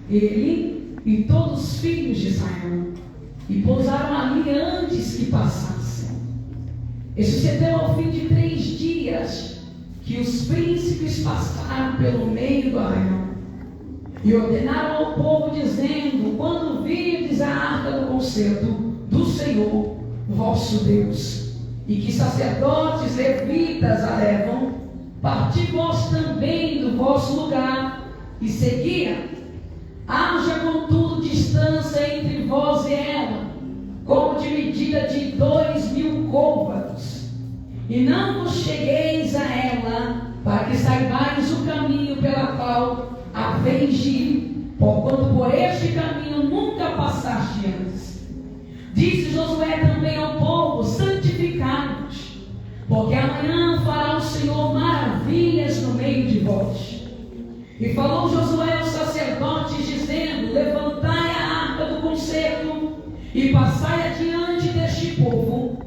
ele e todos os filhos de Israel, e pousaram ali antes que passassem. E sucedeu ao fim de 3 dias que os príncipes passaram pelo meio do arraial, e ordenaram ao povo, dizendo: quando virdes a arca do concerto do Senhor vosso Deus, e que sacerdotes levitas a levam, parti vós também do vosso lugar e seguia. Haja contudo distância entre vós e ela, como de medida de 2.000 côvados, e não vos chegueis a ela, para que saibais o caminho pela qual haveis de ir, porquanto por este caminho nunca passaste antes. Disse Josué também ao povo: santificai-vos, porque amanhã fará o Senhor maravilhas no meio de vós. E falou Josué aos sacerdotes, dizendo: levantai a arca do concerto e passai adiante deste povo.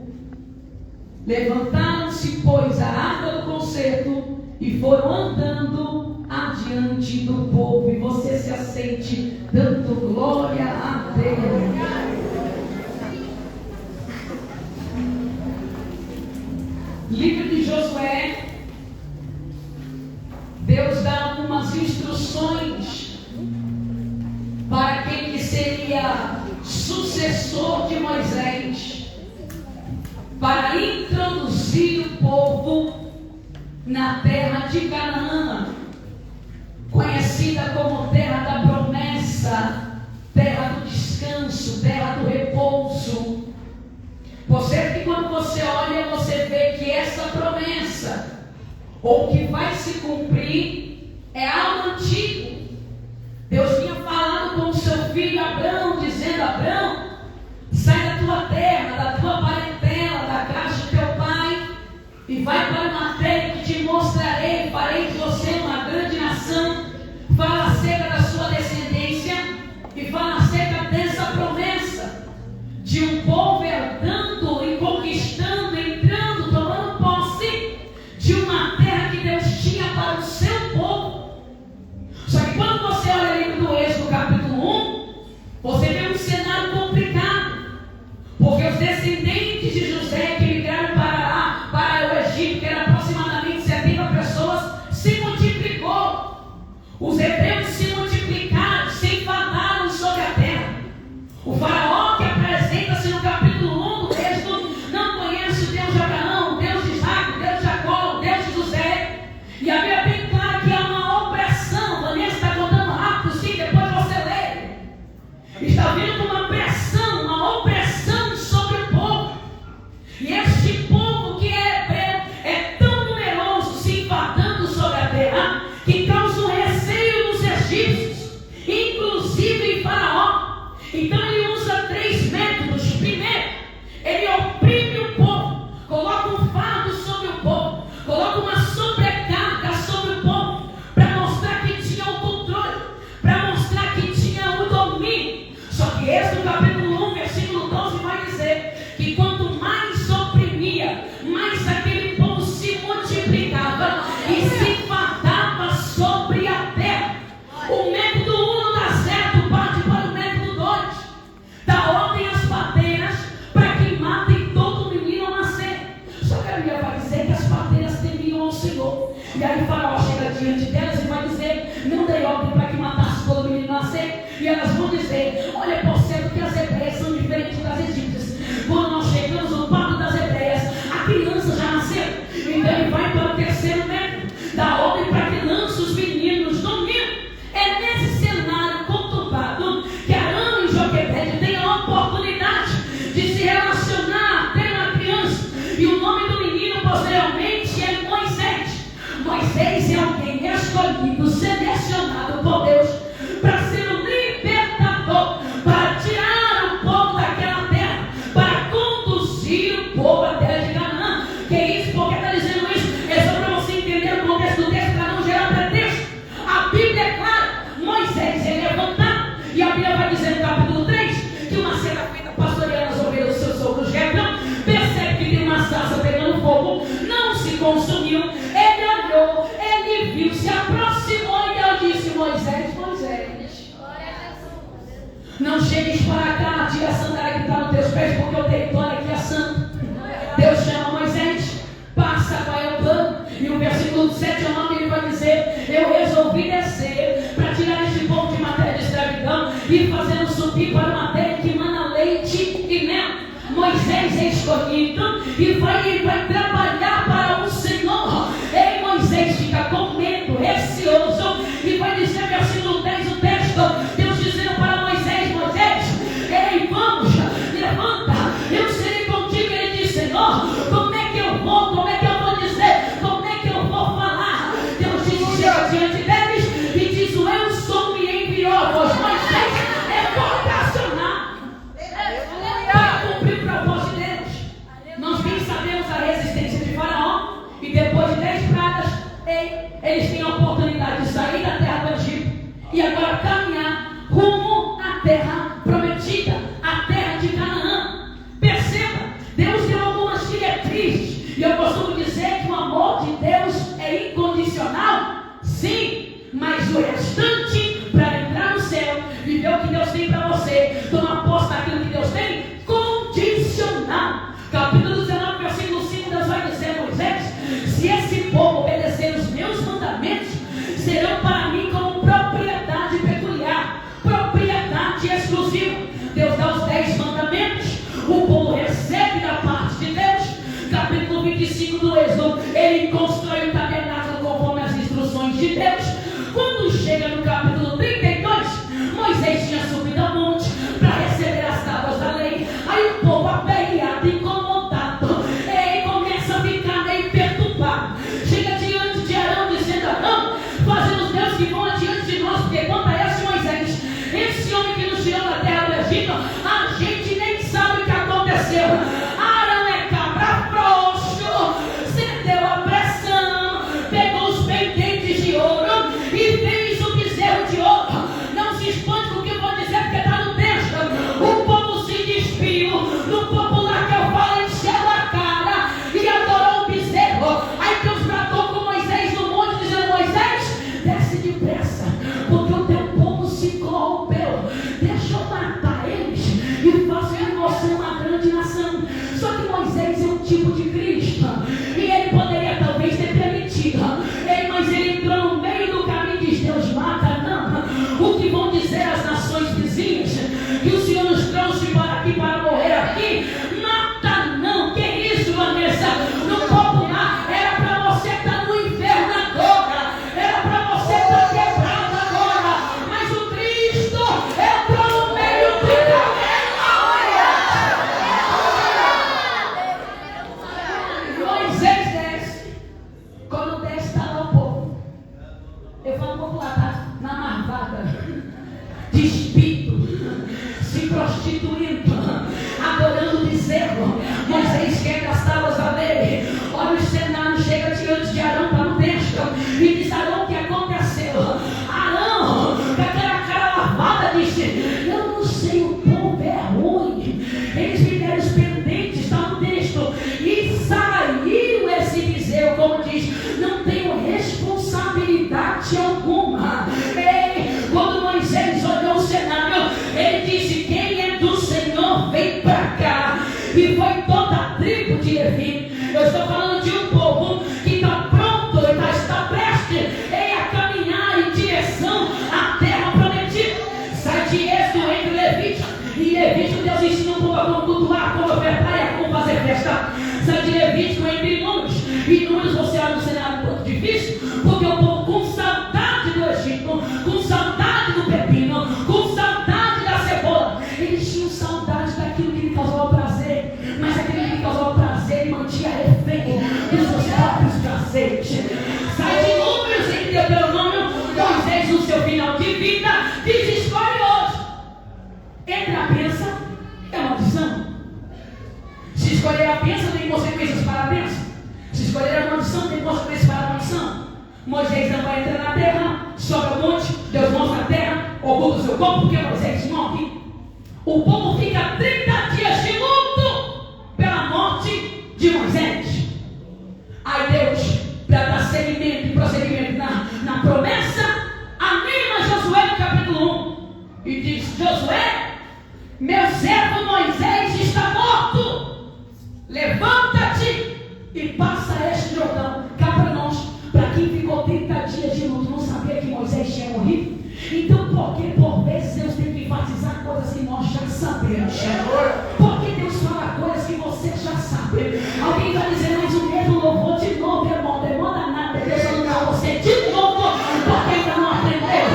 Levantaram-se, pois, a arca do concerto e foram andando adiante do povo. E você se assente dando glória a Deus. Livro de Josué, Deus dá algumas instruções para quem que seria sucessor de Moisés, para introduzir o povo na terra de Canaã, conhecida como terra da promessa, terra do descanso, terra do repouso. Por certo que quando você olha, você vê que essa promessa, ou que vai se cumprir, é algo antigo. Deus tinha falado com o seu filho Abraão, dizendo: Abraão, sai da tua terra, da tua parentela, da casa de teu pai, e vai para uma terra que te mostrarei, farei de você uma grande nação. Fala acerca da sua descendência, e fala acerca dessa promessa, de um povo herdando e conquistando, entrando, tomando posse de uma terra que Deus tinha para o seu povo. Só que quando você olha o livro do Êxodo, capítulo 1, você vê um cenário complicado, porque os descendentes de José que migraram para o Egito, que era aproximadamente 70 pessoas, se multiplicou. Os hebreus se multiplicaram, se enfadaram sobre a terra. O faraó, que apresenta-se no capítulo 1 do Êxodo, não conhece o Deus de Abraão, o Deus de Isaac, o Deus de Jacó, o Deus de José. E a Bíblia é bem clara que há uma opressão. Vanessa está contando rápido, sim, depois você lê. Está vindo uma pressão, uma opressão sobre o povo. E este povo que é hebreu é tão numeroso, se invadindo sobre a terra, que causa um receio nos egípcios, inclusive em Faraó. Então ele usa 3 métodos. Primeiro, ele oprime o povo, coloca um fardo sobre o povo, coloca uma sobrecarga sobre o povo, para mostrar que tinha o controle, para mostrar que tinha o domínio. Só que esse no capítulo 1, versículo 12 vai dizer que quanto mais oprimia, mais aquele povo se multiplicava e se fardava sobre a terra. O método 1 não dá certo, parte para o método 2. Dá ordem às parteiras para que matem todo menino ao nascer. Só que a Bíblia vai dizer que as parteiras temiam ao Senhor. E aí o faraó chega diante delas e vai dizer: não dei ordem para que matasse todo menino ao nascer. E elas vão dizer: olha, por certo que as hebreias são diferentes das egípcias. Quando nós chegamos no parto das hebreias, a criança já nasceu. Então ele vai para o terceiro método, dá ordem para que lance os meninos no ninho. É nesse cenário conturbado que Arão e Joquebede têm a oportunidade de se relacionar, ter uma criança. E o nome do menino posteriormente é Moisés. Moisés é alguém escolhido, selecionado por Deus para ser o libertador Não chegues para cá, tira a sandália que está nos teus pés, porque o território aqui é santo. Deus chama Moisés, passa, qual é o plano? E o versículo 7 ao 9 ele vai dizer: eu resolvi descer para tirar este povo de matéria de escravidão e fazê-lo subir para uma terra que mana leite e mel. Moisés é escolhido e vai trabalhar para o Senhor. Ei, Moisés fica com medo, receoso, e vai dizer, versículo 10, o texto, Deus dizendo para Moisés: Moisés, ei, vamos, levanta, eu serei contigo. Ele diz: Senhor, como é que eu vou? Como é que eu vou dizer? Como é que eu vou falar? Deus diz: chega diante deles e diz: o eu sou me enviou. Pois Moisés é vocacionado para cumprir o propósito de Deus. Nós bem sabemos a resistência de Faraó, e depois de 10 pragas, eles têm a oportunidade de sair da terra do Egito e agora caminhar rumo à terra prometida, a terra de Canaã. Perceba, Deus deu algumas diretrizes, e eu costumo dizer que o amor de Deus é incondicional, sim, mas o restante, para entrar no céu, viver o que Deus tem para você, tomar posse daquilo que Deus tem, condicional. Capítulo 19, versículo 5, Deus vai dizer: Moisés, se esse povo obedecer os meus mandamentos, serão para mim como propriedade peculiar, propriedade exclusiva. Deus dá os 10 mandamentos, o povo recebe da parte de Deus. Capítulo 25 do Êxodo, ele constrói o tabernáculo conforme as instruções de Deus. Quando chega no capítulo 32, Moisés tinha subido ao monte para receber as tábuas da lei. Aí o povo aperreado, incomodado, começa a ficar meio perturbado. Chega diante de Arão dizendo: Arão, fazemos os deuses que vão adiante de nós, porque quanto a esse Moisés, esse homem que nos tirou da terra do Egito, a gente nem sabe o que aconteceu. Arão é cabra frouxo, cedeu a pressão, pegou os pendentes de ouro e fez o bezerro de ouro. Não se espante com o que eu vou dizer, porque está no texto. O povo se despiu, no popular que eu falo, encheu a cara e adorou o bezerro. Aí Deus tratou com Moisés no monte, dizendo: Moisés, desce depressa, porque o teu povo se corrompeu. Deixa eu matar eles e faço de você uma grande nação. Só que Moisés é um tipo de Cristo, e ele poderia talvez ter permitido, mas ele entrou no meio do caminho e diz: Deus, mata não. O que vão dizer as nações vizinhas? Que o Senhor nos trouxe para aqui, para morrer aqui? Mata não. Que isso, Vanessa? No popular era para você estar no inferno agora, era para você estar quebrado agora, mas o Cristo entrou no meio do caminho. Moisés desce. Quando desce, está lá o povo. Eu falo popular, tá? Na marvada, despido, se prostituindo, adorando o bezerro. Moisés quebra as tábuas da lei. Olha o cenário, chega diante de Arão, para o texto, e diz: Arão, o que aconteceu? Arão, com aquela cara lavada, disse: eu não sei, o povo é ruim, eles me deram os pendentes, está no texto, e saiu esse bezerro, como diz, não tenho responsabilidade alguma. Quando Moisés olhou o cenário, ele disse: quem é do Senhor, vem para cá. E foi toda a tribo de Levi. Eu estou falando de um povo que está pronto, está prestes a caminhar em direção à terra prometida. Sai de Êxodo, entre Levítico, e Levítico Deus ensina um povo a como cultuar, como ofertar e a como fazer festa. Sai de Levítico, entre Números, e Números você olha no cenário um pouco difícil, porque o povo com saudade do Egito, com saudade do pepino, com saudade da cebola, eles tinham saudade daquilo que lhe causava prazer, mas aquilo que lhe causava prazer ele mantinha refém dos seus próprios prazeres. Sai de Números, em Deuteronômio, Moisés no seu final de vida diz: escolhe hoje entre a bênção e a maldição. Se escolher a bênção, tem consequências para a bênção. Se escolher a maldição, tem consequências para a maldição. Moisés não vai entrar na terra, sobe o monte, Deus mostra a terra, oculta o seu corpo, porque Moisés morre. O povo fica 30 dias de luto pela morte de Moisés. Aí Deus, para dar seguimento e prosseguimento na promessa, anima Josué no capítulo 1 e diz: Josué, meu servo Moisés está morto. Levanta-te e passa este Jordão. Cá para nós, para quem ficou 30 dias de luto, não sabia que Moisés tinha morrido. Então, porque por vezes Deus tem que enfatizar coisas que nós já sabemos? Porque Deus fala coisas que você já sabe. Alguém vai dizer, mas o mesmo louvor de novo, irmão, demanda nada. Deus vai dar você de novo, porque ainda não aprendeu.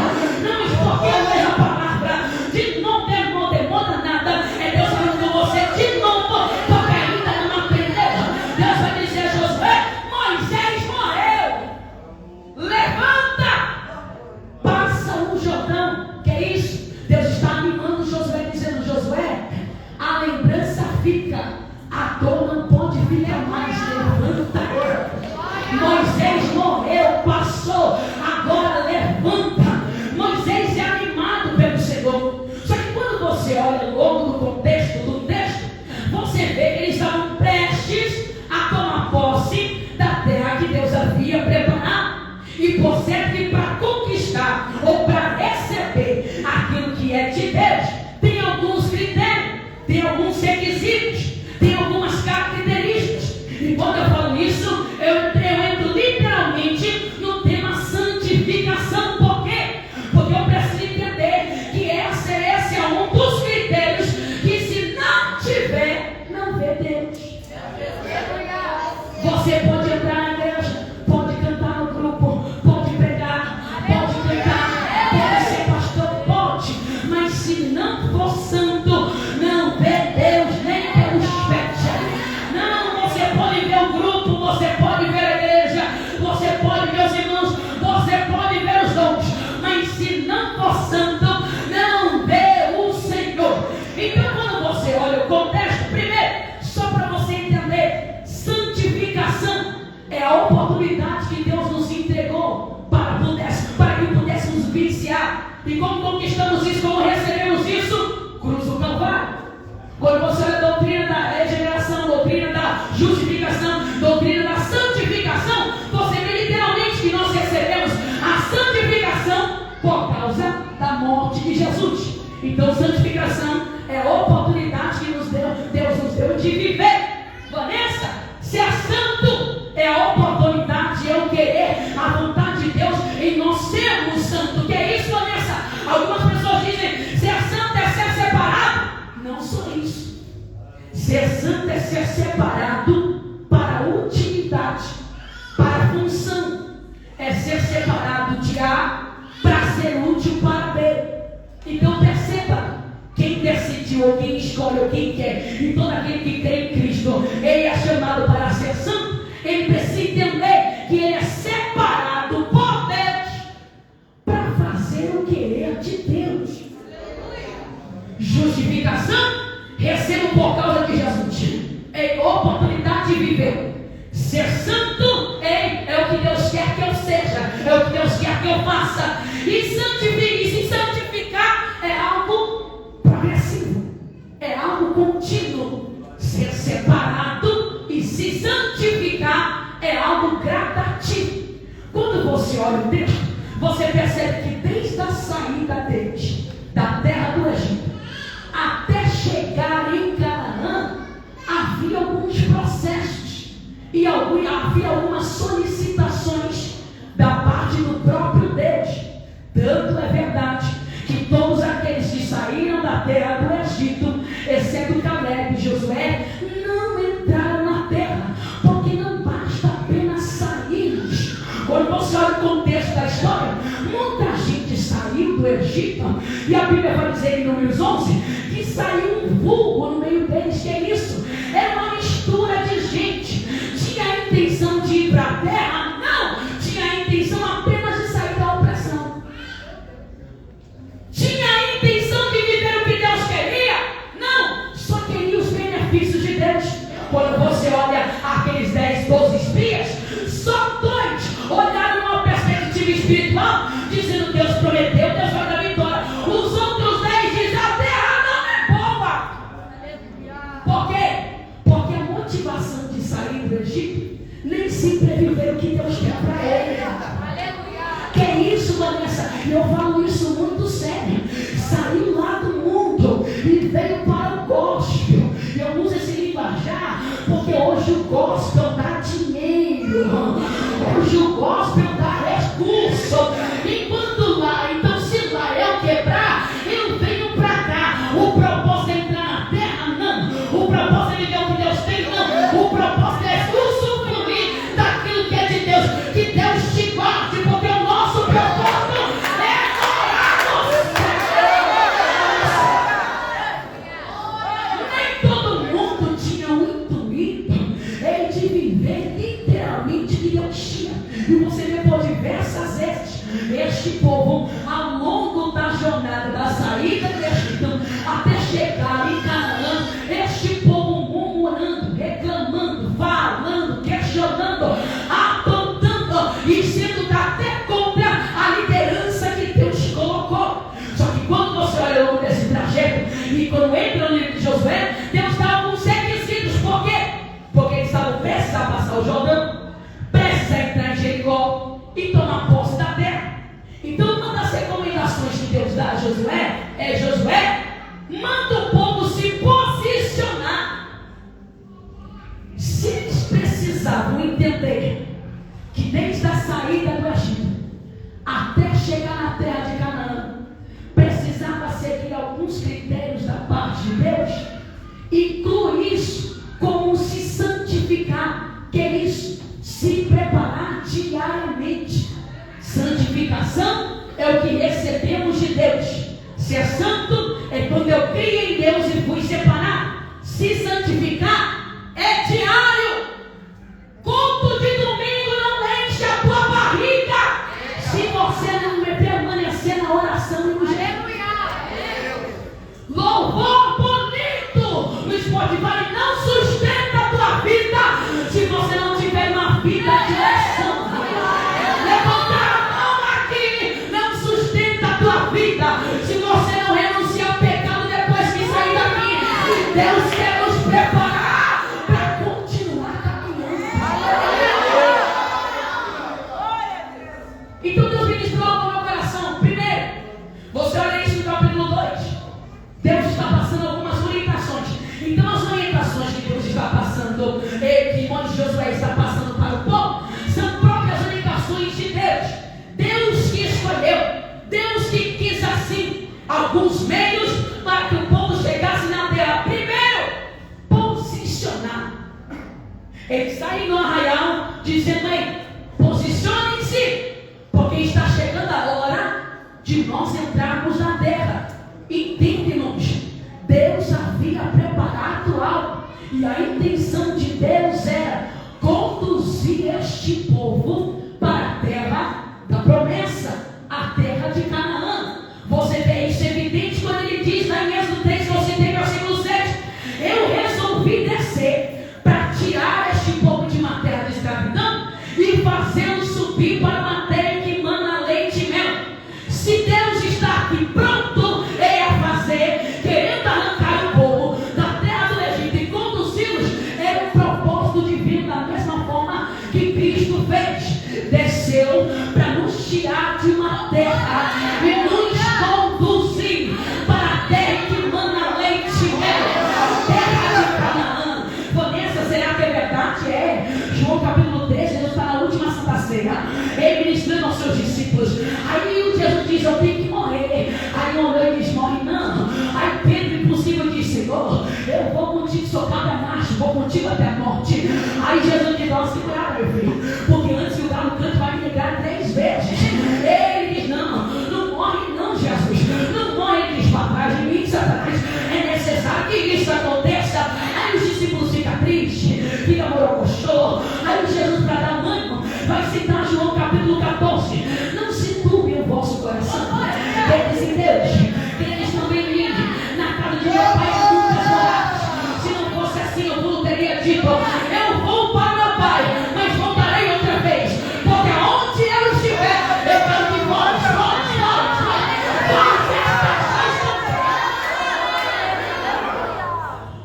Não, porque a mesma palavra, de novo, irmão, demanda nada. É Deus falando com você de novo, porque ainda não aprendeu. Deus vai dizer a Josué, Moisés morreu. Levanta! Passa o Jordão. Que é isso? Deus está animando Josué, dizendo, Josué, a lembrança fica, a dor não pode ficar mais. Levanta. Moisés morreu, passou, agora levanta. Moisés é animado pelo Senhor. Só que quando você olha ao longo do contexto do texto, você vê que eles estavam prestes a tomar posse da terra que Deus havia preparado. E por certo que para conquistar ou para receber aquilo que é de Deus, tem alguns critérios, tem alguns requisitos, tem algumas características. E quando eu falo isso, eu entro literalmente no tema santificação. Por quê? Porque eu preciso entender que esse é um dos critérios que, se não tiver, não vê Deus. Você pode entrar na igreja, pode cantar no grupo, pode pregar, pode cantar, pode ser pastor, pode, mas se não for santo, não vê Deus, nem pelos pés. Não, você pode ver o grupo, você pode ver a igreja, você pode ver os irmãos, você pode ver os dons, mas se não for santo, não vê o Senhor. Então, quando você olha o contexto, primeiro, só para você entender, santificação é a oportunidade que Deus nos entregou para que pudéssemos viciar. E como conquistamos isso, como recebemos isso? Cruz do Calvário. Quando você olha a doutrina da regeneração, doutrina da justificação, doutrina da santificação, você vê literalmente que nós recebemos a santificação por causa da morte de Jesus. Então, santificação é a oportunidade que Deus nos deu de viver. Vanessa, ser santo é a oportunidade, é o querer, a vontade de Deus em nós sermos santos. Que é isso, Vanessa? Algumas pessoas dizem, ser santo é ser separado. Não só isso. Ser santo é ser separado para a utilidade, para a função. É ser separado de A para ser útil para B. Então perceba, quem decidiu, ou quem escolhe, ou quem quer, e todo aquele que crê em Cristo, ele é chamado para ser santo. Ele precisa entender que ele é separado por Deus para fazer o querer de Deus. Justificação, recebo por causa de Jesus. É oportunidade de viver. Ser santo é o que Deus quer que eu seja, é o que Deus quer que eu faça. E se santificar é algo progressivo, é algo contínuo. Ser separado e se santificar é algo gradativo. Quando você olha o texto, você percebe que desde a saída deles da terra do Egito até chegar em Canaã, havia alguns processos e havia algumas solicitações da parte do próprio Deus. Tanto é verdade que todos aqueles que saíram da terra do Egito, exceto Caleb e Josué, não entraram na terra, porque não basta apenas sairmos. Quando você olha o contexto da história, muita gente saiu do Egito, e a Bíblia vai dizer em Números 11 que saiu um vulgo no meio deles. Que é isso? É uma mistura de gente. Tinha a intenção de ir para a terra? Não! Tinha a intenção apenas de sair da opressão. Tinha a intenção de viver o que Deus queria? Não! Só queria os benefícios de Deus. Quando você olha aqueles 10, 12 espias, só 2 olharam numa perspectiva espiritual, dizendo: Deus prometeu, Deus vai dar vitória. Os outros 10 dizem: a terra não é boa. Por quê? Porque a motivação de sair Deus dá a Josué é: Josué, manda o povo se posicionar. Se eles precisavam entender que desde a saída do Egito até chegar na terra de Canaã, precisava seguir alguns critérios da parte de Deus, inclui isso como se santificar, que é isso, se preparar diariamente. Santificação é o que recebemos de Deus. Ser santo é quando eu criei em Deus e fui separar. Se santificar é diário. Culto de domingo não enche a tua barriga se você não permanecer na oração e no jeito. Louvor bonito no Spotify não sustenta a tua vida se você não tiver uma vida de oração. Levantar a mão aqui não sustenta a tua vida se você não renunciar ao pecado depois que sair daqui. Deus quer nos preparar para continuar caminhando. Então Deus ministrou ao meu coração. Primeiro, você olha isso no capítulo 2. Deus está passando algumas orientações. Então as orientações que Deus está passando, que Josué está passando para o povo, são próprias orientações de Deus. Deus que escolheu, Deus que quis assim alguns meios para que o povo chegasse na terra. Primeiro, posicionar. Ele está aí no arraial dizendo: aí, posicionem-se, porque está chegando a hora de nós entrarmos na terra. Entende, irmãos? Deus havia preparado algo, e a intenção de Deus era conduzir este povo para a terra da promessa, a terra de Canaã. Você vê isso evidente quando ele diz lá em Êxodo 3, você tem versículo 7: eu resolvi descer para tirar este povo de uma terra de escravidão e fazê-lo subir para uma terra que mana leite e mel. Se Deus está aqui pronto, querendo arrancar o povo da terra do Egito e conduzi-los, era um propósito divino, da mesma forma que Cristo fez. Desceu para nos tirar de uma terra e nos conduzir para a terra que mana leite e mel, a terra de Canaã. Vanessa, será que é verdade? É. João capítulo 13, Jesus está na última Santa Ceia, ele ministrando aos seus discípulos. Aí o Jesus diz: eu tenho que morrer. Aí um olhou e diz: morre não. Aí Pedro, impossível, diz: Senhor, eu vou contigo, sou cabernacho, vou contigo até a morte. Aí Jesus diz: não, segura, meu filho, porque antes que o galo cante vai me negar 3 vezes. Ele diz: não, não morre não, Jesus, não morre. Ele diz: papai de mim, Satanás, é necessário que isso aconteça. Aí os discípulos ficam tristes, ficam morocochô. Aí Jesus, para dar um ânimo, vai citar João capítulo 14: não se turbe o vosso coração, credes em Deus, credes também em mim. Na casa de meu pai há muitas moradas. Se não fosse assim, eu não teria dito: eu vou para meu pai, mas voltarei outra vez, porque onde eu estiver, eu quero que vós.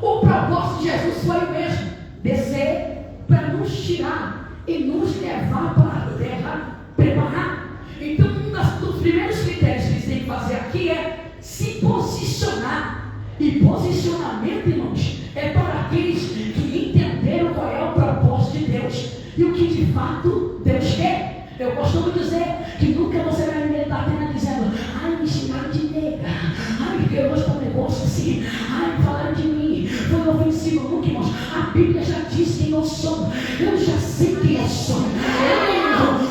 O propósito de Jesus foi o mesmo: descer para nos tirar e nos levar para a terra, preparar. Então, um dos primeiros critérios que eles têm que fazer aqui é se posicionar. E posicionamento, irmãos, é para aqueles que entenderam qual é o propósito de Deus e o que de fato Deus quer. Eu costumo dizer que nunca você vai me dar pena dizendo: ai, me chamaram de nega, ai, porque hoje está um negócio assim, ai, falaram de mim, foi ofensivo. Nunca, irmãos. A Bíblia já diz quem eu sou, eu já sei quem eu sou.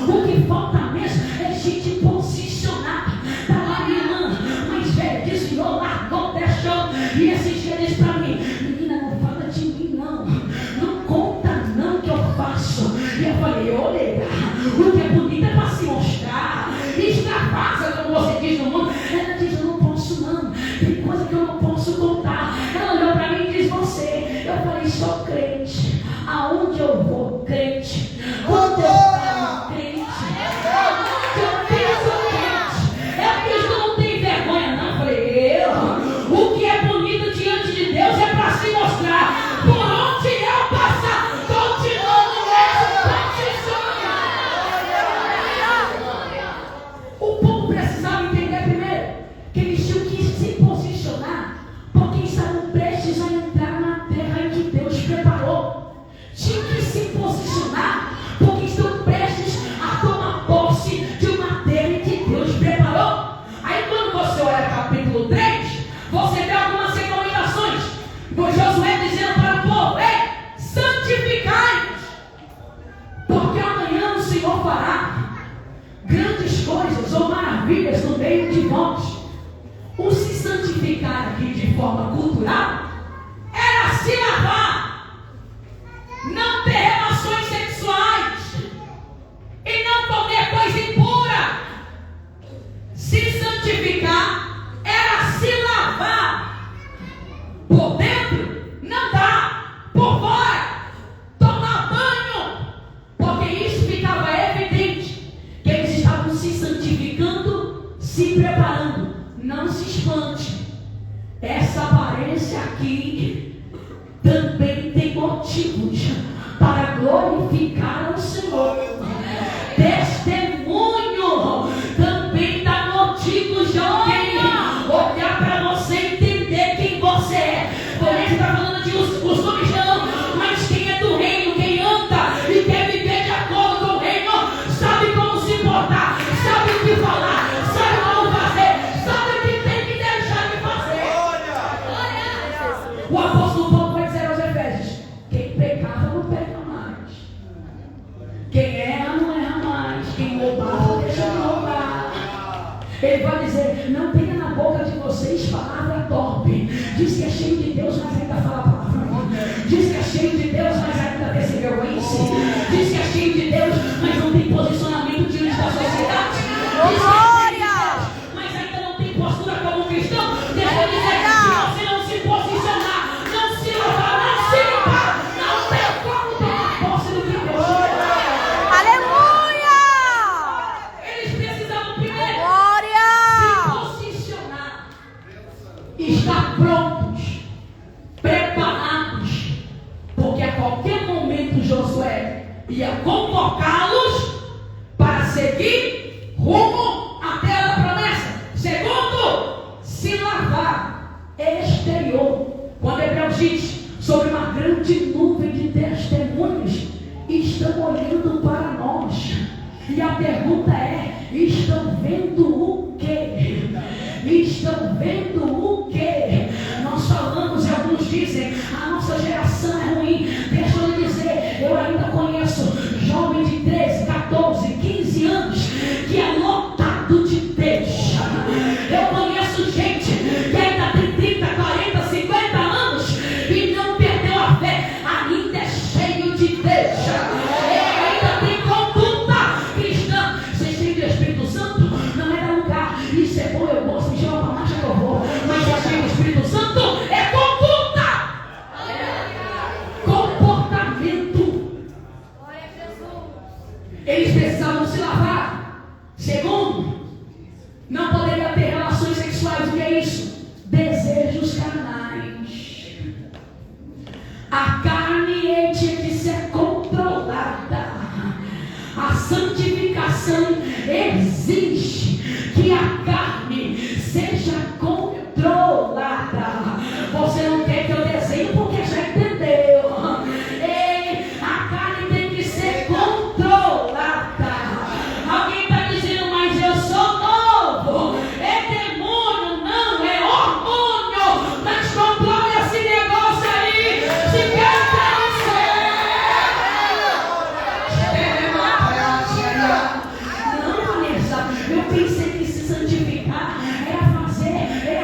O que falta mesmo é a gente posicionar. Para a minha irmã mais velha disse: eu largou, deixou, e esses dias disse para mim: menina, não fala de mim não, não conta não que eu faço. E eu falei: olha, o que é bonito é para se mostrar, extravasa, como você diz no mundo. Ela diz: eu não posso não, tem coisa que eu não posso contar. Ela olhou para mim e diz: você. Eu falei: sou crente, aonde eu vou, crente, quando eu falo, crente, aonde eu penso, crente. Ela diz: tu não tem vergonha não. Eu falei: o que é bonito diante de Deus é para se mostrar. Por onde eu passar, continuo no mesmo posicionamento. O povo precisava entender primeiro forma cultural, era se lavar, não ter relações sexuais e não comer coisa impura. Se santificar era se lavar por dentro, não dá, por fora, tomar banho, porque isso ficava evidente que eles estavam se santificando, se preparando. Não se espante, essa aparência aqui também tem motivos para glorificar o Senhor. Testemunho também dá motivos de alguém olhar para você e entender quem você é. Por isso está falando de os costumes não, mas quem é do reino, quem anda e quer viver de acordo com o reino, sabe como se portar, sabe o que falar, sabe como fazer, sabe o que tem que deixar de fazer. O apóstolo Paulo vai dizer aos Efésios: quem pecava não peca mais, quem erra não erra mais, quem roubava deixa de roubar. Ele vai dizer: não tenha na boca de vocês palavra torpe. Diz que é cheio de Deus, mas ainda fala palavrão. Diz que é cheio de Deus, mas ainda tem vergonha. Diz que é cheio de Deus, mas não tem posicionamento diante da sociedade. Diz que é cheio de Deus, mas ainda não tem postura como cristão. Deixa eu dizer, se você não se posicionar, não se lavar, não se limpar, não tem como tomar posse do que Deus te Aleluia! Eles precisavam primeiro Glória! se posicionar, estar prontos, preparados, porque a qualquer momento Josué ia convocá-los para seguir rumo à terra da promessa. Segundo, se lavar exterior. Quando Hebreus diz sobre uma grande nuvem de testemunhas, estão olhando para nós. E a pergunta é: estão vendo o quê? Estão vendo o quê? Nós falamos e alguns dizem: a nossa geração é ruim. Deixa eu lhe dizer, eu ainda conheço jovem de 13, 14, 15 anos que é lotado de Deus. Eu conheço gente que ainda tem 30, 40, 50 anos e não perdeu a fé, ainda é cheio de Deus. Ainda tem conduta cristã. Ser cheio do Espírito Santo não é dar lugar. Isso é bom, eu gosto, me chama para marcha que eu vou. Mas ser cheio do Espírito Santo é conduta, comportamento. Eles precisavam se lavar. Segundo, não poderia ter relações sexuais. O que é isso? Desejos carnais. A carne tinha que ser controlada. A santificação exige que a carne seja controlada. Você não quer que eu desenhe porque já entendeu. Ei, a carne tem que ser controlada. Alguém está dizendo: mas eu sou novo. É demônio, não é hormônio. Mas controle esse negócio aí. Se quer não, Vanessa, eu pensei que se santificar era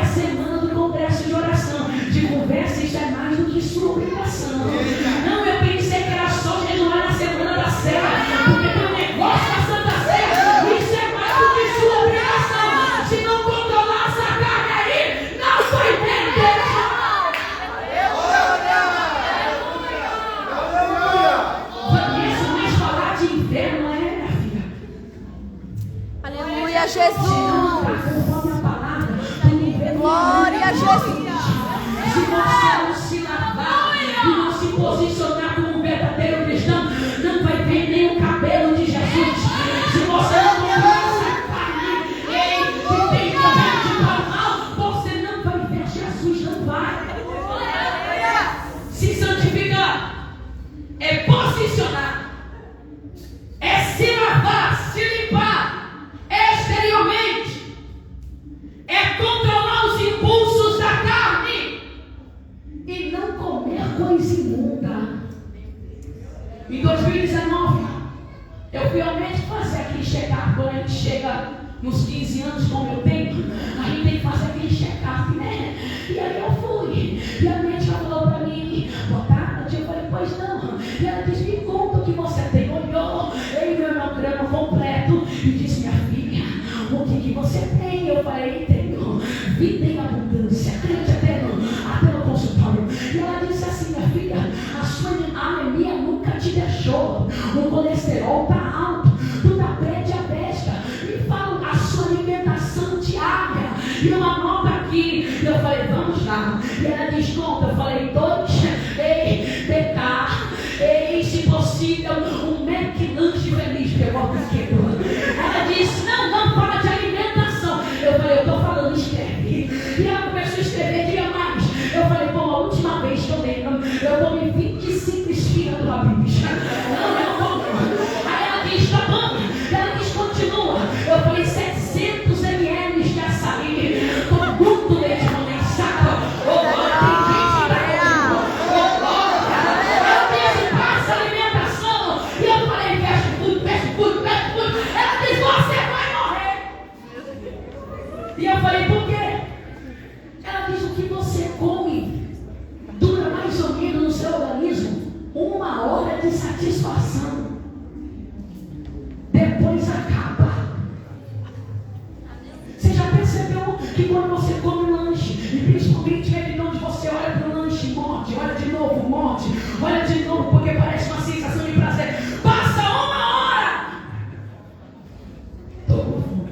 a semana do congresso de oração. De conversa, isso é mais do que sua obrigação. Não, eu pensei que era só jejuar na semana da ceia, porque tem um negócio da Santa Ceia. Isso é mais do que sua obrigação. Se não controlar essa carne aí, não vai ter Deus. Vanessa, mas falar de inferno é, minha filha. Aleluia, Jesus! Glória a Jesus! Se você não se lavar e não se posicionar como um verdadeiro cristão, não vai ver nem o cabelo de Jesus. Se você não comprar essa carne, que tem cabelo de pau, você não vai ver Jesus, não vai. Se santificar é posicionar, é se lavar, se limpar exteriormente, é controlar os impulsos da carne e não comer coisa imunda. Em 2019, eu fui ao médico fazer aquele check-up. Quando a gente chega nos 15 anos, como eu tenho, a gente tem que fazer aquele check-up, né? E aí eu fui. em abundância, crente até no consultório. E ela disse assim: minha filha, a sua anemia nunca te deixou, o colesterol está alto, tu está pré-diabética, me fala a sua alimentação diária e uma nota aqui. Eu falei: vamos lá. E ela diz: conta. Eu falei: 2 BK, se possível um McLanche feliz, pegou o brinquedo. Ela disse: não fala de alimentação. Eu falei: eu estou falando, escreve. E ela começou a escrever, diga mais. Eu falei: bom, a última vez que eu lembro, eu comi 25 esfirras do Habib's. Não. Aí ela diz: tá bom. Ela diz: continua. Eu falei: 700 ml de açaí com muito leite condensado. Tem gente que tá eu disse: passa alimentação. E eu falei: fecha tudo. Ela diz: você vai morrer. E eu falei: por quê? Ela diz: o que você come dura mais ou menos no seu organismo 1 hora de satisfação. Depois acaba. Você já percebeu que quando você come um lanche, e principalmente é de onde você olha para o lanche, morde, olha de novo, porque parece uma sensação de prazer. Passa 1 hora. Estou com fome.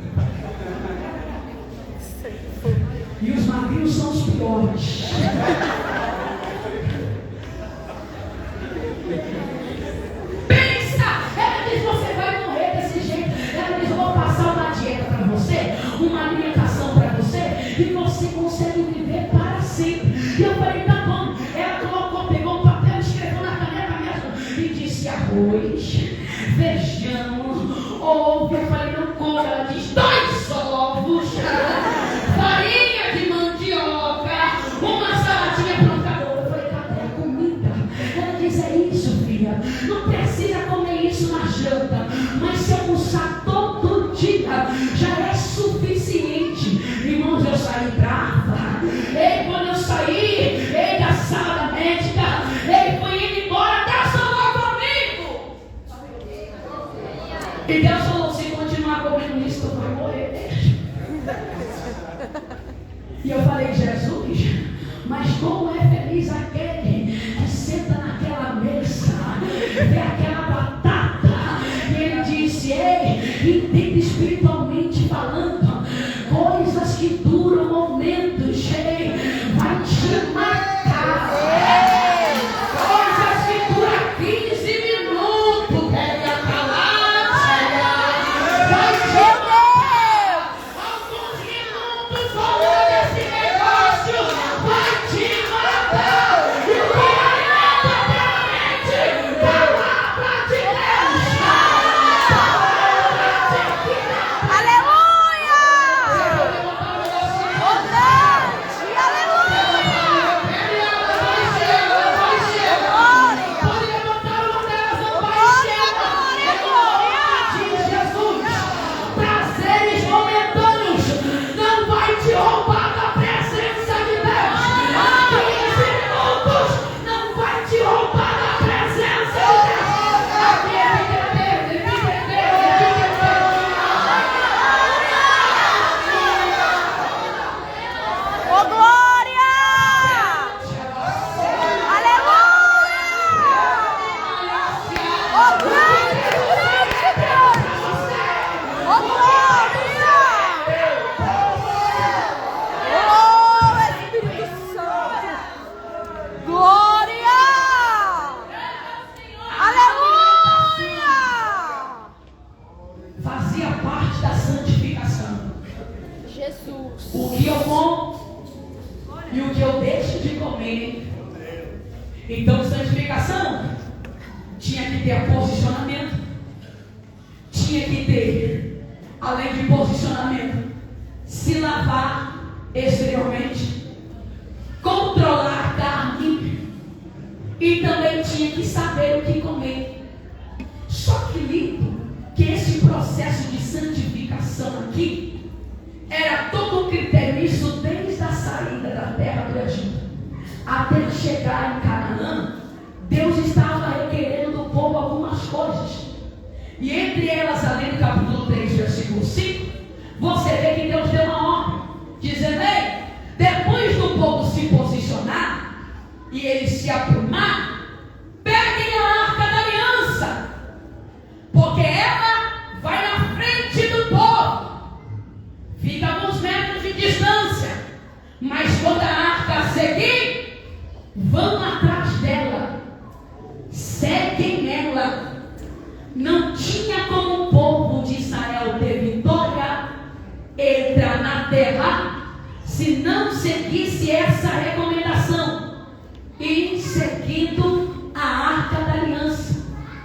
E os magrinhos são os piores. Pensa! Ela diz: você vai morrer desse jeito. Ela diz: eu vou passar uma dieta para você, uma alimentação para você, e você consegue viver para sempre. E eu falei: tá bom. Ela pegou um papel, escreveu na caneta mesmo e disse: arroz, feijão, ovo. Eu falei: não coma. Ela diz: 2 ovos, farinha de mandioca, uma saladinha pronta. Eu falei: cadê a comida? Ela diz: é isso, filha. Não precisa comer isso na janta, mas se almoçar todo dia já é suficiente. Irmãos, eu saí brava. Quando eu saí, da sala médica, fui indo embora. Deus falou comigo. E Deus falou: se continuar comendo isso, tu vai morrer. E eu falei: Jesus, mas como é feliz aquele que senta naquela mesa, vê aquela batata. E ele disse: ei, entenda espiritualmente falando, coisas que duram momentos, vai te matar. Coisas que duram 15 minutos, pega calar, vai te matar. Alguns minutos falando desse negócio, vai te matar. E o que alimenta pela mente, palavra de Deus. Aleluia! o que eu como e o que eu deixo de comer. Então, santificação tinha que ter posicionamento, tinha que ter, além de posicionamento, se lavar exteriormente, controlar a carne e também tinha que saber o que comer. Só que lindo que esse processo de santificação aqui era todo um critério, isso desde a saída da terra do Egito até chegar em Canaã. Deus estava requerendo do povo algumas coisas, e entre elas, além do capítulo 3, versículo 5, você vê que Deus deu uma ordem, dizendo: ei, e eles se aprumaram, peguem a arca da aliança, porque ela vai na frente do povo, fica a alguns metros de distância, mas quando a arca seguir, vão atrás dela, seguem ela. Não tinha como o povo de Israel ter vitória, entrar na terra, se não seguisse essa recomendação, e seguindo a arca da aliança.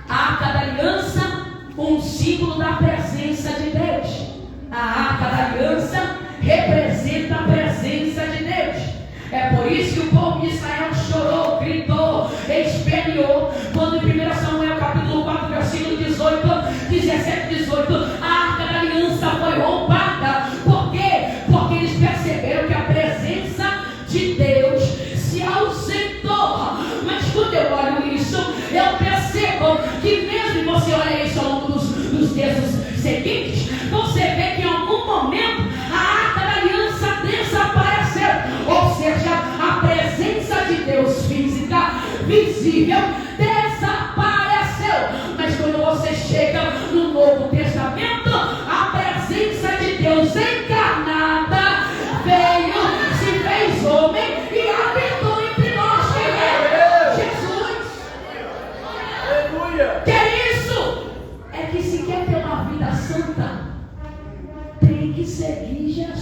A arca da aliança, um símbolo da presença de Deus. A arca da aliança representa a presença de Deus. É por isso que o povo de Israel chorou, gritou, esperneou, quando em 1 Samuel capítulo 4, versículo 18, 17, 18, a arca da aliança foi roubada. Por quê? Porque eles perceberam que a presença de Deus se ausentou. Mas quando eu olho isso, eu percebo que mesmo você olha isso ao longo dos textos seguintes, você vê que em algum momento a arca da aliança desapareceu. Ou seja, a presença de Deus física, visível, desapareceu. Mas quando você chega no Novo Testamento, a presença de Deus encarnada veio, se fez homem e habitou entre nós. Quem é? Jesus. Aleluia. Que é isso? É que se quer ter uma vida santa, tem que seguir Jesus.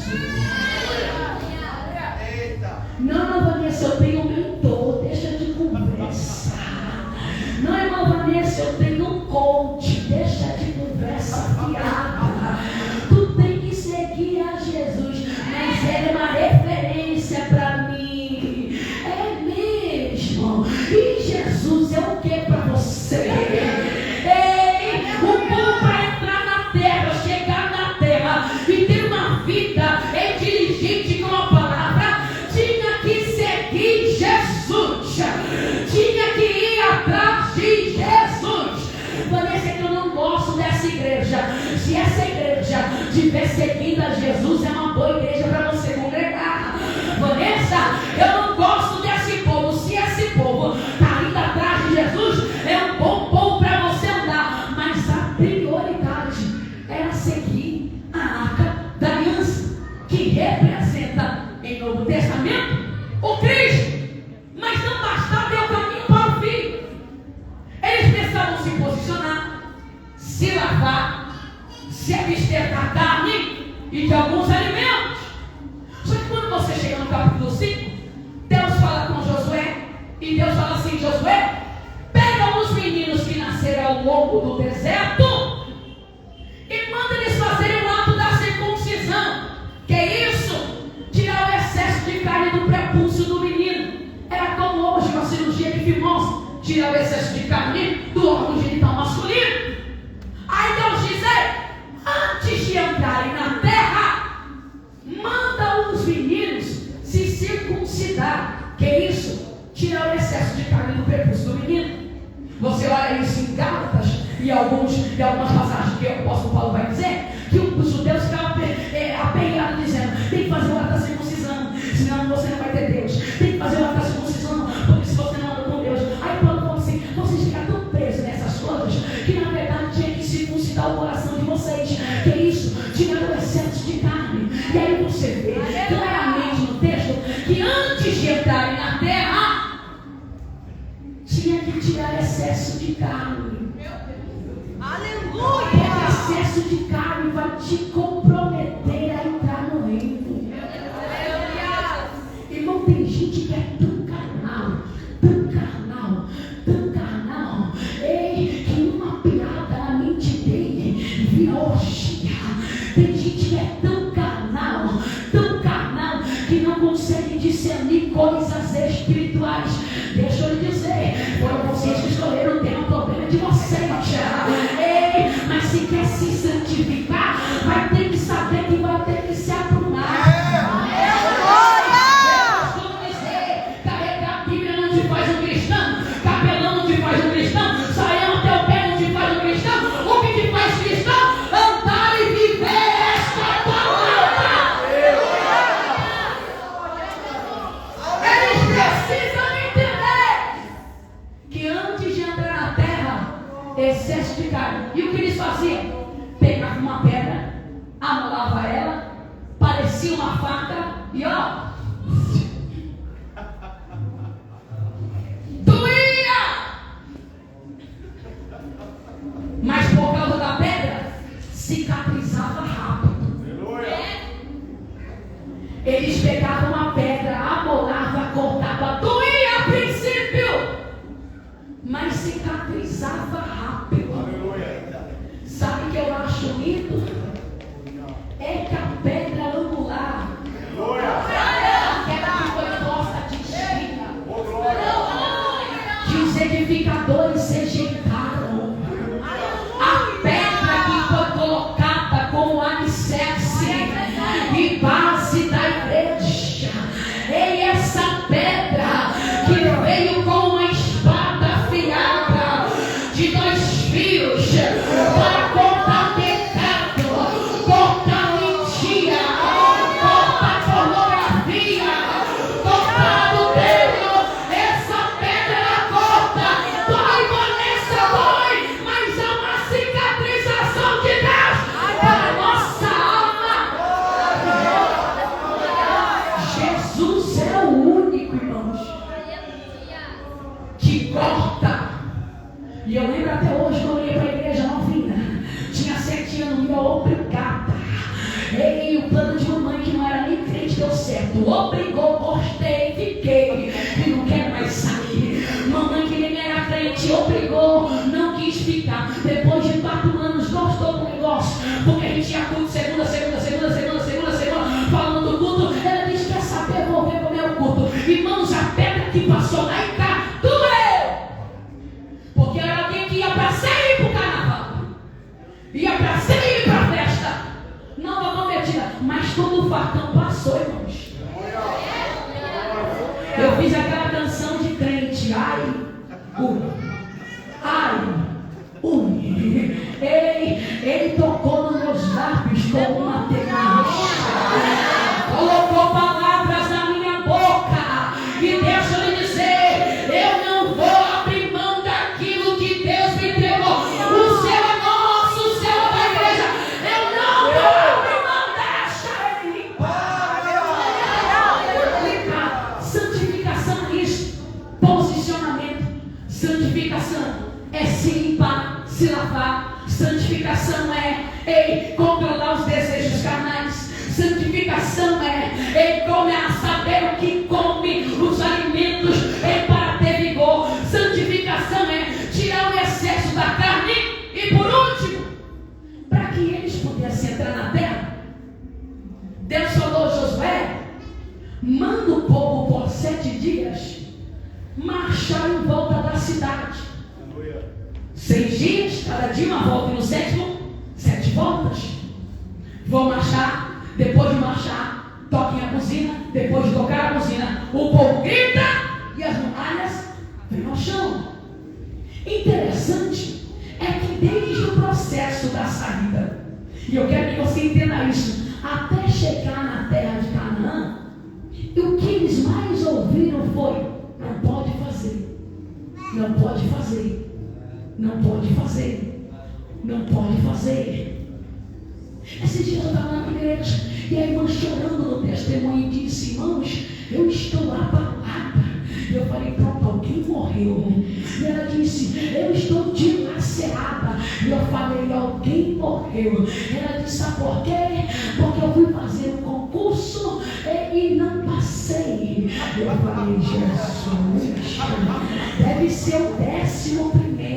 Não, Vanessa, eu tenho um mentor, deixa de conversar. Não, irmã Vanessa, eu tenho um coach, deixa de conversa fiada. Tu tem que seguir a Jesus, mas ele é uma referência para mim. É mesmo. E Jesus é o que para você? Ei, o povo para entrar na terra, chegar na terra e ter uma vida inteligente com a palavra, tinha que seguir Jesus, tinha que ir atrás de Jesus. Vanessa, que eu não gosto dessa igreja. Se essa igreja estiver seguindo a Jesus, é uma boa igreja para você congregar. Vanessa, eu não gosto desse povo. Se esse povo está indo atrás de Jesus, é um bom povo para você andar. Mas a prioridade era seguir a arca da aliança, que representa em Novo Testamento o Cristo. Mas não bastava ter o caminho para o Filho. Eles precisavam se posicionar, se lavar, se abster da carne e de alguns alimentos. Só que quando você chega no capítulo 5, Deus fala com Josué, e Deus fala assim: Josué, pega os meninos que nasceram ao longo do deserto e manda eles fazerem o ato da circuncisão. Que é isso? Tirar o excesso de carne do prepúcio do menino. Era como hoje uma cirurgia de fimose, tirar o excesso de carne do órgão genital masculino. Aí Deus diz: antes de entrarem na terra, manda os meninos se circuncidar. Que é isso? Tirar o excesso de carne do prepúcio do menino. Você olha isso em Gálatas e algumas passagens que o apóstolo Paulo vai dizer que os judeus ficavam apegados dizendo: tem que fazer o ato da circuncisão, senão você não vai ter Deus. Tem que fazer o ato da circuncisão, porque se você não anda com Deus. Aí Paulo fala assim: vocês ficam tão presos nessas coisas que na verdade tinha que circuncidar o coração de vocês. Que é isso? Tirar o excesso de carne. E aí você vê claramente no texto que antes de entrarem na terra, tinha que tirar excesso de carne. Aleluia! Porque excesso de carne vai te comprometer a entrar no reino. Irmão, tem gente que é tão carnal, tão carnal, tão carnal. Ei, que uma piada na mente dele vira orgia. Tem gente que é tão carnal, que não consegue discernir coisas espirituais. Deixa eu lhe dizer, foram vocês que escolheram o tema, o problema é de vocês. Ei, mas se quer se santificar, vai ter que saber que vai ter que se aprumar. Eu costumo dizer, carregar a Bíblia não te faz um cristão, capelão não te faz um cristão, saião até o pé não te faz um cristão. O que te faz cristão? Andar e viver esta palavra. Eles precisam entender. E eu lembro até hoje, quando eu ia para a igreja novinha, tinha 7 anos, ia obrigada. E o plano de mamãe, que não era nem crente, deu certo. Obrigou, gostei, fiquei. E não quero mais sair. Mamãe, que nem era crente, obrigou, não quis ficar. Depois de 4 anos, gostou do negócio. Porque a gente ia culto segunda, falando do culto. Ela disse: quer saber, vou ver como é o culto. Irmãos, a pedra que passou lá em cá, doeu. Porque era alguém que ia para ceia e para o carnaval. Ia para ceia e para a festa. Nova convertida. Mas todo o fartão passou, irmãos. Eu fiz aquela canção de crente. Ai, ele tocou nos meus lábios como uma tenaça. Colocou palavras na minha boca. E deixa eu lhe dizer, eu não vou abrir mão daquilo que Deus me entregou. O céu é nosso, o céu é da igreja. Eu não vou abrir mão, deixa ele limpar. Santificação é isso. Posicionamento. Santificação é se limpar, se lavar. Santificação é controlar os desejos carnais. Santificação é saber o que come, os alimentos para ter vigor. Santificação é tirar o excesso da carne. E por último, para que eles pudessem entrar na terra, Deus falou a Josué: manda o povo por 7 dias marchar em volta da cidade. 6 dias, cada dia uma volta, e no 7º, 7 voltas. Vou marchar, depois de marchar, toquem a buzina, depois de tocar a buzina, o povo grita e as muralhas vêm ao chão. Interessante é que desde o processo da saída, e eu quero que você entenda isso, até chegar na terra de Canaã, o que eles mais ouviram foi: não pode fazer, não pode fazer. Não pode fazer, não pode fazer. Esse dia eu estava na igreja e a irmã chorando no testemunho disse: irmãos, eu estou abalada. Eu falei: pronto, alguém morreu. E ela disse: eu estou dilacerada. E eu falei: alguém morreu. Ela disse: sabe por quê? Porque eu fui fazer um concurso e não passei. Eu falei: Jesus, deve ser o 11º.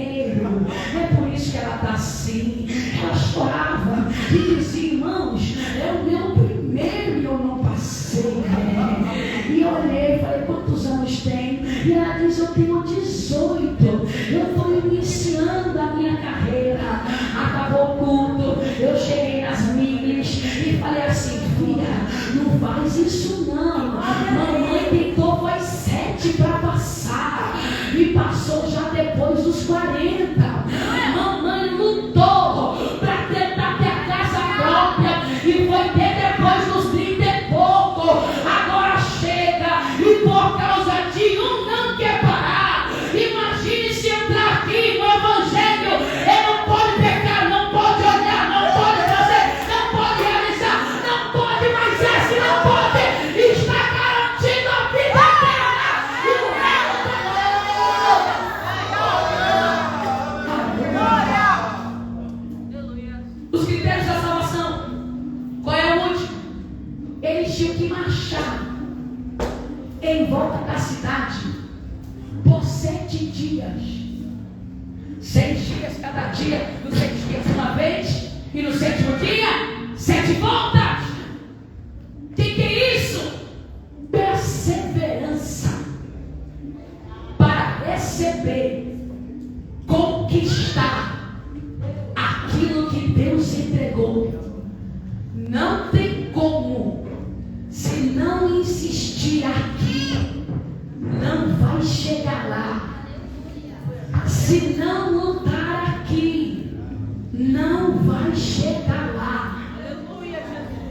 É por isso que ela está assim. Ela chorava e dizia: irmãos, é o meu primeiro e eu não passei. E eu olhei e falei: quantos anos tem? E ela disse: eu tenho 18. Eu estou iniciando a minha carreira. Acabou o culto, eu cheguei nas minis e falei assim: filha, não faz isso não. Mamãe tentou, foi 7 para passar e passou já depois dos 40. Mamãe lutou para tentar ter a casa própria e foi ter depois dos 30 e pouco. Agora chega e por causa de não quer parar. Imagine se entrar aqui no Evangelho, ele não pode pecar, não pode olhar, não pode fazer, não pode realizar, não pode mais esse, não pode. Está garantido a vida eterna e o resto. Os critérios da salvação, qual é o último? Eles tinham que marchar em volta da cidade por 7 dias. 6 dias cada dia, nos 6 dias uma vez, e no 7º dia, 7 voltas. O que é isso? Perseverança para receber, conquistar aquilo que Deus entregou. Não tem como, se não insistir aqui, não vai chegar lá. Se não lutar aqui, não vai chegar lá.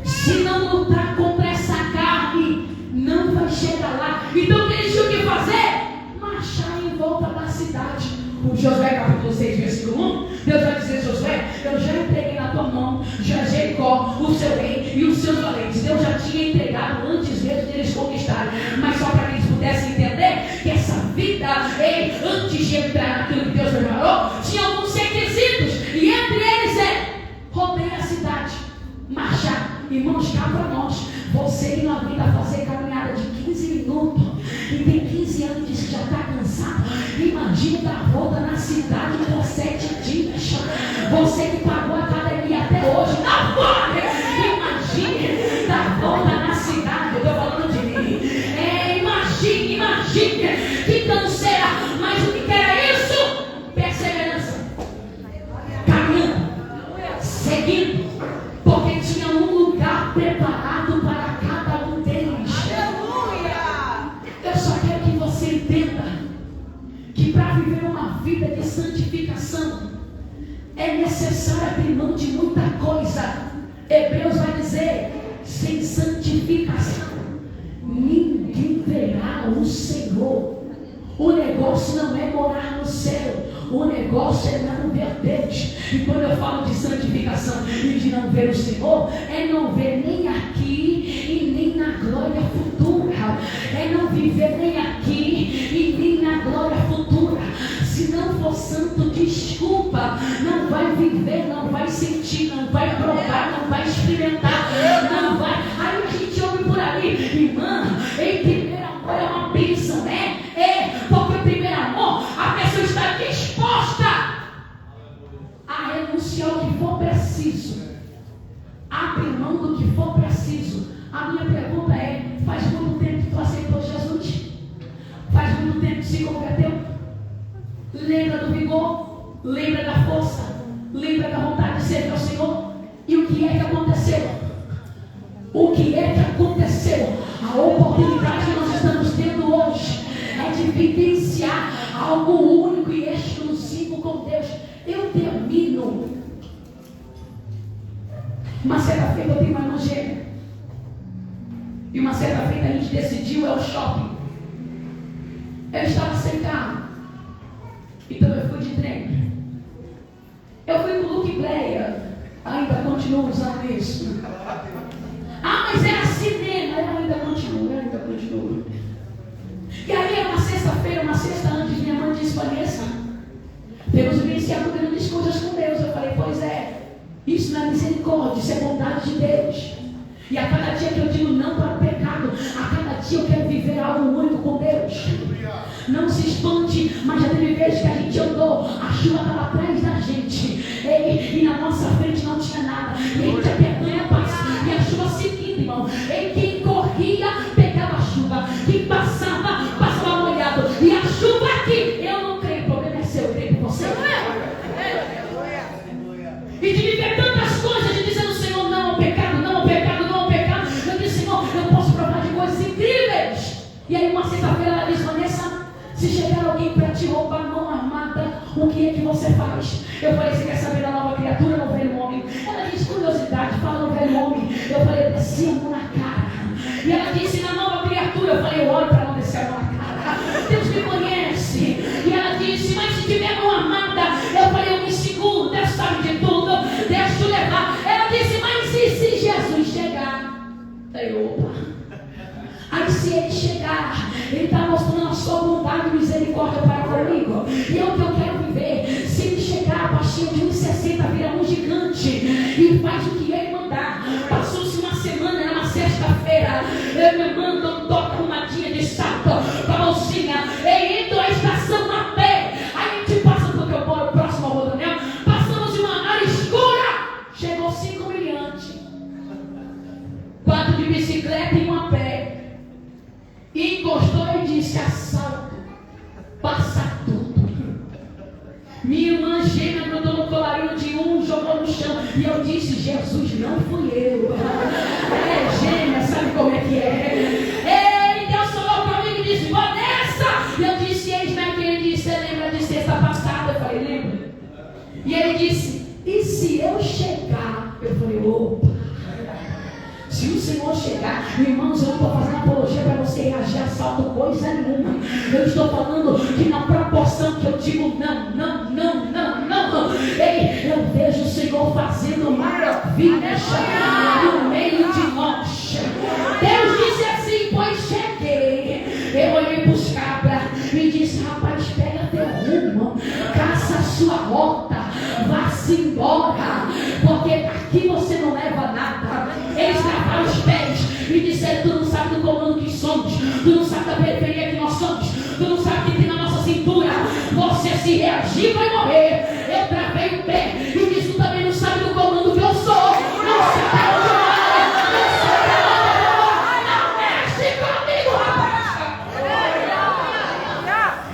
Se não lutar contra essa carne, não vai chegar lá. Então o que eles tinham que fazer? Marchar em volta da cidade. O Josué capítulo 6, versículo 1, Deus vai dizer: Josué, eu já entreguei na tua mão Jericó, o seu rei e os seus valentes. Deus já tinha entregado antes mesmo de eles conquistarem. Mas só para que eles pudessem entender que essa vida, antes de entrar naquilo que Deus preparou, Irmãos, cá para nós, você que não aguenta fazer caminhada de 15 minutos e tem 15 anos e diz que já está cansado, imagina dar volta na cidade por 7 dias. Você que pagou a academia até hoje, não pode! Imagine dar volta na cidade. Eu estou falando de mim. Imagine que canseira, mas o que era isso? Perseverança. Caminhando, seguindo, porque tinha um lugar preparado para cada um deles. Aleluia! Eu só quero que você entenda que para viver uma vida de santificação é necessário abrir mão de muita coisa. Hebreus vai dizer: sem santificação ninguém verá o Senhor. O negócio não é morar no céu, o negócio é não ver Deus. E quando eu falo de santificação e de não ver o Senhor, é não ver nem aqui e nem na glória futura. É não viver nem aqui e nem na glória futura. Se não for santo, desculpa, não vai viver, não vai sentir, não vai provar, não vai experimentar, não vai. Aí a gente ouve por aí: irmã, em primeiro amor é uma bênção, né? Porque em primeiro amor a pessoa está disposta a renunciar ao que for preciso, abre mão do que for preciso. A minha pergunta é: faz muito tempo que tu aceitou Jesus? Faz muito tempo que se converteu? Lembra do vigor? Lembra da força? Lembra da vontade de servir ao Senhor? E o que é que aconteceu? O que é que aconteceu? A oportunidade que nós estamos tendo hoje é de vivenciar algo único e exclusivo com Deus. Eu termino. Uma certa feita eu tenho uma irmã gêmea. E uma certa feita a gente decidiu ir ao shopping. Eu estava sem carro, então eu fui de trem. Eu fui com o look Blair. Ainda continuo usando isso. Ah, mas era cinema. Eu ainda continuo. E aí era uma sexta-feira, uma sexta antes, minha mãe disse: Vanessa, temos vivenciado grandes coisas com Deus. Eu falei: pois é, isso não é misericórdia, isso é bondade de Deus. E a cada dia que eu digo não para o pecado, a cada dia eu quero viver algo único com Deus. Não se espante, mas já teve vezes que a gente andou, a chuva estava atrás da gente, e na nossa frente não tinha nada, e a gente apertando a passo, e a chuva seguindo, irmão. E quem corria pegava a chuva, quem passava molhado, e a chuva aqui. Eu não creio, o problema é seu, eu creio por você. E de viver tantas coisas, de dizer ao Senhor: não ao pecado, não ao pecado, não ao pecado. Eu disse: Senhor, eu posso provar de coisas incríveis. E aí uma sexta-feira ela disse: Vanessa, se chegar alguém para te roubar mão armada, o que é que você faz? Eu falei: você quer saber da nova criatura ou do velho homem? Ela disse: curiosidade, fala do velho homem. Eu falei: eu desci a mão na cara. E ela disse: na nova criatura. Eu falei: eu oro para não descer a mão na cara. Deus me conhece. E ela disse: mas se tiver mão armada? Eu falei: eu me seguro, Deus sabe de tudo, deixa eu levar. Ela disse: mas e se Jesus chegar? Aí, opa. Aí se ele chegar, ele está mostrando a sua bondade e misericórdia para comigo. E é o que eu quero viver. Se ele chegar, a baixinha de 1,60 vira um gigante e faz o que ele mandar. Passou-se uma semana, era uma sexta-feira. Eu me mando um toque arrumadinha de saco para a bolsinha. E indo à estação a pé. Aí a gente passa porque eu moro próximo ao Rodanel. Passamos de uma área escura. Chegou 5 brilhantes. 4 de bicicleta e 1 a pé. E encostou e disse: assalto, passa tudo. Minha irmã gêmea grudou no colarinho de um, jogou no chão. E eu disse: Jesus, não fui eu. Gêmea, sabe como é que é? E Deus falou para mim e disse: Vanessa. E eu disse: eis-me que ele disse: você lembra de sexta passada? Eu falei: lembro. E ele disse: e se eu chegar? Eu falei: opa. Se o Senhor chegar, irmãos, eu não estou fazendo apologia para você reagir a assalto, coisa nenhuma. Eu estou falando que na proporção que eu digo não. Ei, eu vejo o Senhor fazendo maravilhas no meio de nós. Deus disse assim: pois cheguei. Eu olhei para os cabras e disse: rapaz, pega teu rumo, caça a sua rota, vá-se embora, porque aqui você não leva nada. Eles não sabe da periferia que nós somos. Tu não sabe o que tem na nossa cintura. Você se reagir vai morrer. Eu travei o pé e disse: tu também não sabe do comando que eu sou. Não sabe onde eu moro. Não sabe onde eu moro. Não mexe comigo, rapaz.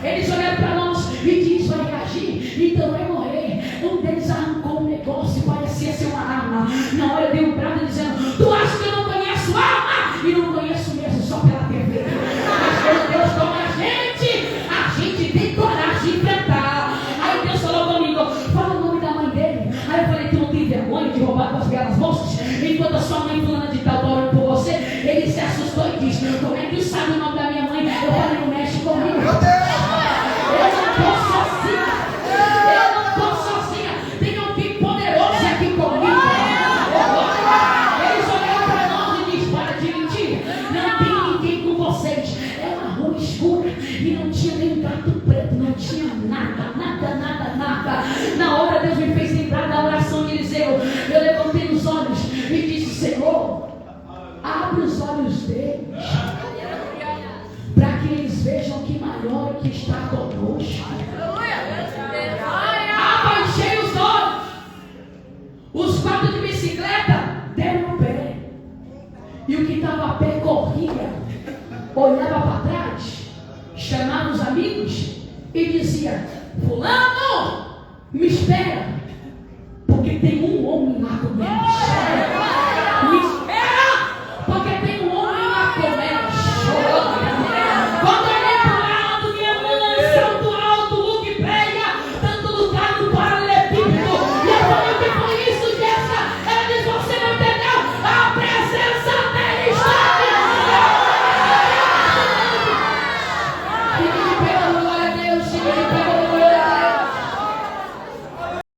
Eles olharam para nós e disse: vai reagir, então vai morrer. Um deles arrancou um negócio, parecia ser uma arma. Na hora deu um brado dizendo: tu acha que eu não conheço arma? E não conheço mesmo, só pela TV. Mas quando Deus toma a gente tem coragem de enfrentar. Aí Deus falou comigo: fala o nome da mãe dele. Aí eu falei: tu não tem vergonha de roubar com as belas bolsas? Enquanto a sua mãe fulana de tal está orando por você. Ele se assustou e disse: como é que sabe o nome da minha mãe? Eu falei: não mexe comigo. Eu não estou sozinha. Eu não estou sozinha. Tem alguém poderoso aqui comigo. Eles olharam para nós e disseram: para de mentir. Não tem ninguém com vocês. É uma rua escura e não tinha nem gato preto. Não tinha nada. Na hora Deus me fez lembrar da oração de Eliseu. Eu levantei os olhos e disse: Senhor, abre os olhos deles, para que eles vejam que maior é que está conosco. Abaixei os olhos. Os 4 de bicicleta deram o pé. E o que estava a pé corria, olhava para trás, chamava os amigos e dizia: fulano, me espera.